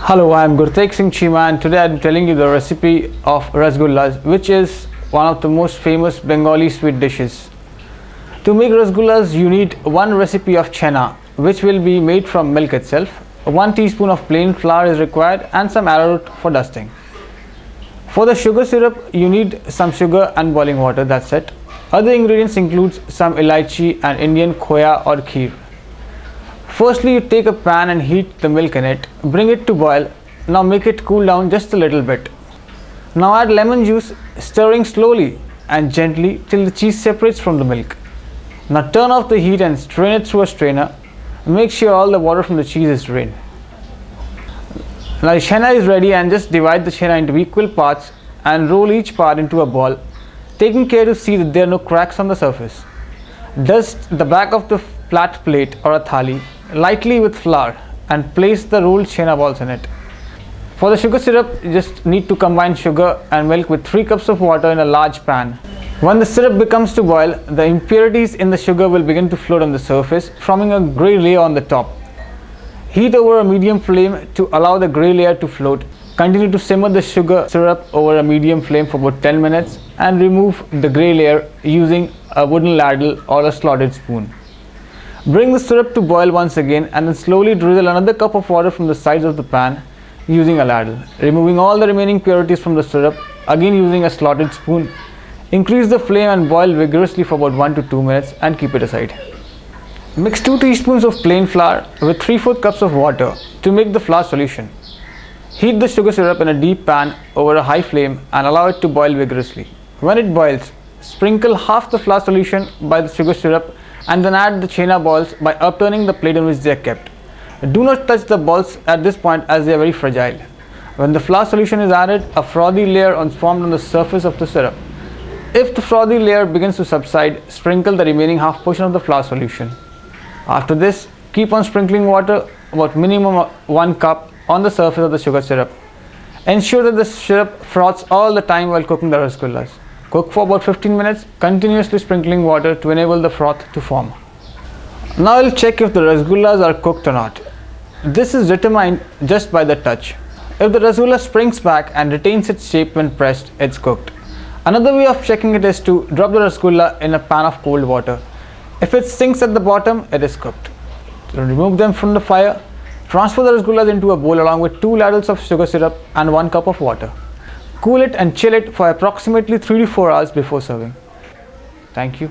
Hello, I am Gurpit Sing Chima and today I am telling you the recipe of rasgullas, which is one of the most famous Bengali sweet dishes. To make rasgullas, you need one recipe of chena, which will be made from milk itself. 1 teaspoon of plain flour is required and some arrowroot for dusting. For the sugar syrup, you need some sugar and boiling water, that's it. Other ingredients include some elaichi and Indian khoya or kheer. Firstly, you take a pan and heat the milk in it. Bring it to boil. Now make it cool down just a little bit. Now add lemon juice, stirring slowly and gently till the cheese separates from the milk. Now turn off the heat and strain it through a strainer. Make sure all the water from the cheese is drained. Now the chena is ready, and just divide the chena into equal parts and roll each part into a ball, taking care to see that there are no cracks on the surface. Dust the back of the flat plate or a thali lightly with flour and place the rolled chena balls in it. For the sugar syrup, you just need to combine sugar and milk with 3 cups of water in a large pan. When the syrup becomes to boil, the impurities in the sugar will begin to float on the surface, forming a grey layer on the top. Heat over a medium flame to allow the grey layer to float. Continue to simmer the sugar syrup over a medium flame for about 10 minutes and remove the grey layer using a wooden ladle or a slotted spoon. Bring the syrup to boil once again and then slowly drizzle another cup of water from the sides of the pan using a ladle, removing all the remaining impurities from the syrup, again using a slotted spoon. Increase the flame and boil vigorously for about 1 to 2 minutes and keep it aside. Mix 2 teaspoons of plain flour with 3/4 cups of water to make the flour solution. Heat the sugar syrup in a deep pan over a high flame and allow it to boil vigorously. When it boils, sprinkle half the flour solution by the sugar syrup and then add the chena balls by upturning the plate on which they are kept. Do not touch the balls at this point as they are very fragile. When the flour solution is added, a frothy layer is formed on the surface of the syrup. If the frothy layer begins to subside, sprinkle the remaining half portion of the flour solution. After this, keep on sprinkling water, about minimum 1 cup, on the surface of the sugar syrup. Ensure that the syrup froths all the time while cooking the rasgullas. Cook for about 15 minutes, continuously sprinkling water to enable the froth to form. Now I will check if the rasgullas are cooked or not. This is determined just by the touch. If the rasgulla springs back and retains its shape when pressed, it's cooked. Another way of checking it is to drop the rasgulla in a pan of cold water. If it sinks at the bottom, it is cooked. So remove them from the fire. Transfer the rasgullas into a bowl along with 2 ladles of sugar syrup and 1 cup of water. Cool it and chill it for approximately 3 to 4 hours before serving. Thank you.